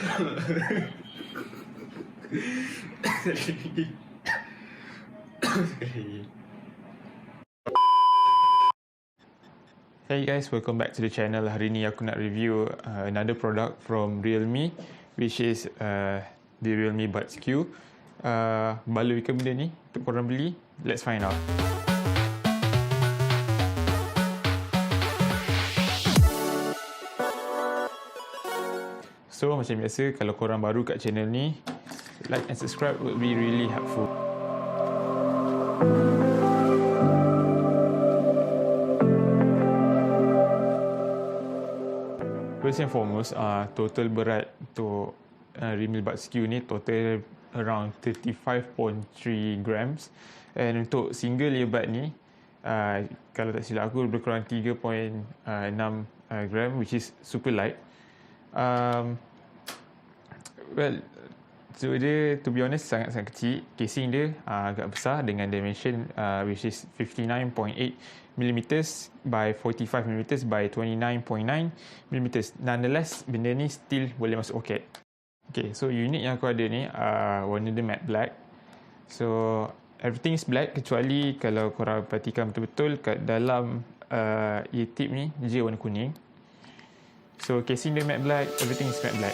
Hey guys, welcome back to the channel. Hari ni aku nak review another product from Realme, which is the Realme Buds Q. Baloi ke benda ni untuk korang beli? Let's find out. So macam biasa, kalau korang baru kat channel ni, like and subscribe would be really helpful. First and foremost, total berat untuk Realme Buds Q ni total around 35.3 grams. And untuk single earbud ni, kalau tak silap aku, lebih kurang 3.6 gram, which is super light. Well, so dia, to be honest, sangat-sangat kecil. Casing dia agak besar dengan dimension which is 59.8mm by 45mm by 29.9mm. Nonetheless, benda ni still boleh masuk poket. Okay, so unit yang aku ada ni warna dia matte black. So everything is black kecuali kalau korang perhatikan betul-betul kat dalam ear tip ni je warna kuning. So casing dia matte black, everything is matte black.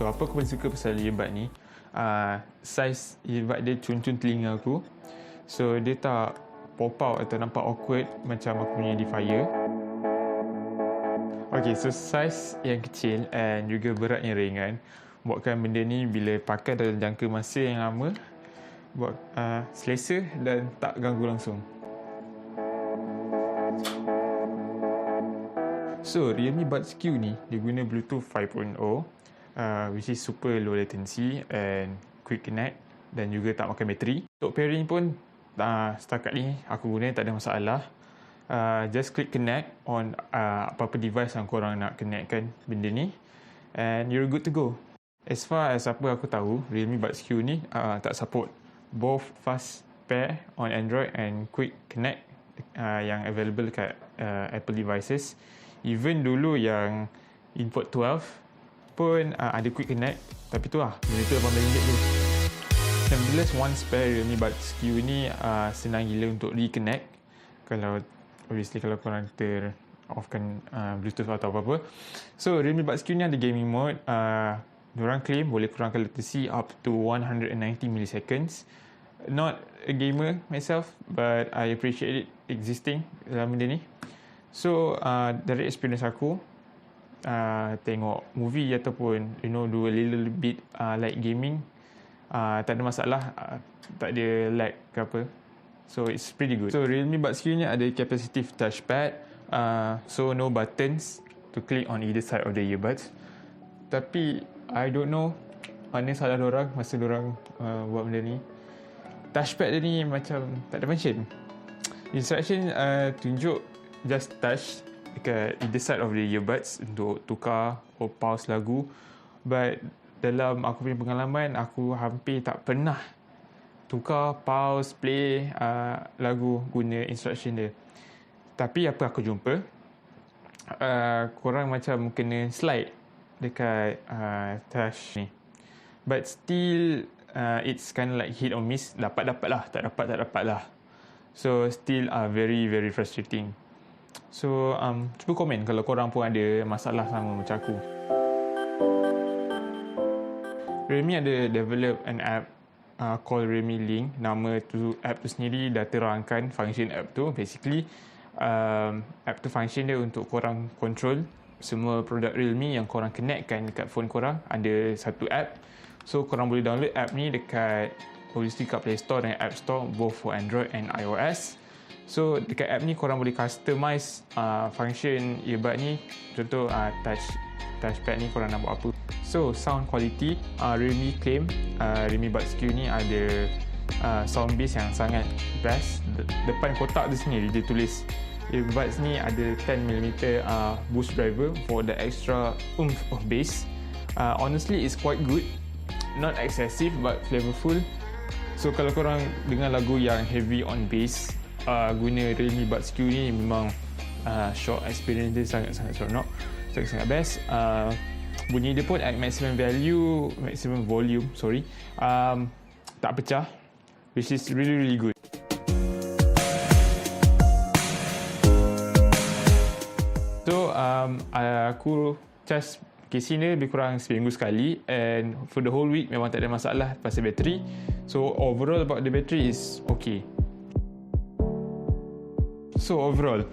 So apa aku paling suka pasal earbud ni, size earbud dia cun-cun telinga aku. So dia tak pop out atau nampak awkward macam aku punya EDIFIER. Okay, so size yang kecil and juga berat yang ringan buatkan benda ni bila pakai dalam jangka masa yang lama buat selesa dan tak ganggu langsung. So Realme Buds Q ni dia guna Bluetooth 5.0 which is super low latency and quick connect dan juga tak makan bateri. Untuk pairing pun setakat ni aku guna tak ada masalah. Just click connect on apa-apa device yang korang nak connectkan benda ni and you're good to go. As far as apa aku tahu, Realme Buds Q ni tak support both fast pair on Android and quick connect yang available kat Apple devices. Even dulu yang input 12 pun ada quick connect, tapi tu lah benda tu RM18 je. Nevertheless, one spare Realme Buds Q ni senang gila untuk reconnect kalau obviously kalau korang offkan Bluetooth atau apa-apa. So Realme Buds Q ni ada gaming mode. Diorang claim boleh kurangkan latency up to 190 milliseconds. Not a gamer myself, but I appreciate it existing dalam benda ni. So dari experience aku, tengok movie ataupun do a little bit like gaming, tak ada masalah, tak ada lag ke apa. So it's pretty good. So Realme Buds Q ni ada Capacitive Touchpad, so no buttons to click on either side of the earbuds. Tapi I don't know mana salah dorang masa dorang buat benda ni. Touchpad dia ni macam tak ada function. Instruction tunjuk just touch dekat either side of the earbuds untuk tukar or pause lagu. But dalam aku punya pengalaman, aku hampir tak pernah tukar, pause, play lagu guna instruction dia. Tapi apa aku jumpa, korang macam kena slide dekat touch ni. But still it's kind of like hit or miss. Dapat lah, tak dapat lah. So still very very frustrating. So cuba komen kalau korang pun ada masalah sama macam aku. Realme ada develop an app called Realme Link. Nama tu app tu sendiri dah terangkan function app tu. Basically app tu function dia untuk korang control semua produk Realme yang korang connectkan dekat phone korang. Ada satu app. So korang boleh download app ni dekat obviously kat Play Store dan App Store, both for Android and iOS. So dekat app ni korang boleh customize function earbud ni. Contoh touchpad ni korang nak buat apa. So sound quality, Realme claim Realme Buds Q ni ada sound bass yang sangat best. Depan kotak tu sendiri dia tulis earbuds ni ada 10mm boost driver for the extra oomph of bass. Honestly it's quite good, not excessive but flavorful. So kalau korang dengar lagu yang heavy on bass, guna Realme Buds Q ni memang shock experience dia sangat-sangat seronok. sangat-sangat best. Bunyi dia pun at maximum volume, tak pecah, which is really good. So aku charge casing ni lebih kurang seminggu sekali, and for the whole week memang tak ada masalah pasal bateri. So overall about the battery is okay. So overall,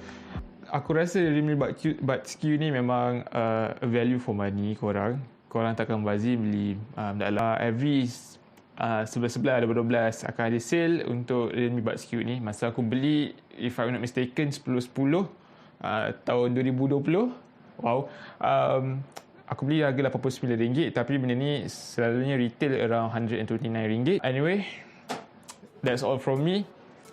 aku rasa Realme Buds Q ni memang a value for money. Korang takkan bazir beli dalam every 11 ada 12 akan ada sale untuk Realme Buds Q ni. Masa aku beli, if I'm not mistaken, 10.10 tahun 2020. Wow. Aku beli harga RM89, tapi benda ni selalunya retail around RM129. Anyway, that's all from me.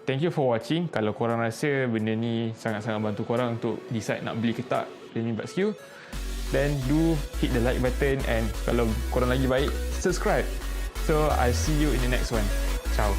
Thank you for watching. Kalau korang rasa benda ni sangat-sangat bantu korang untuk decide nak beli ke tak Realme Buds Q, then do hit the like button, and kalau korang lagi baik, subscribe. So I'll see you in the next one. Ciao.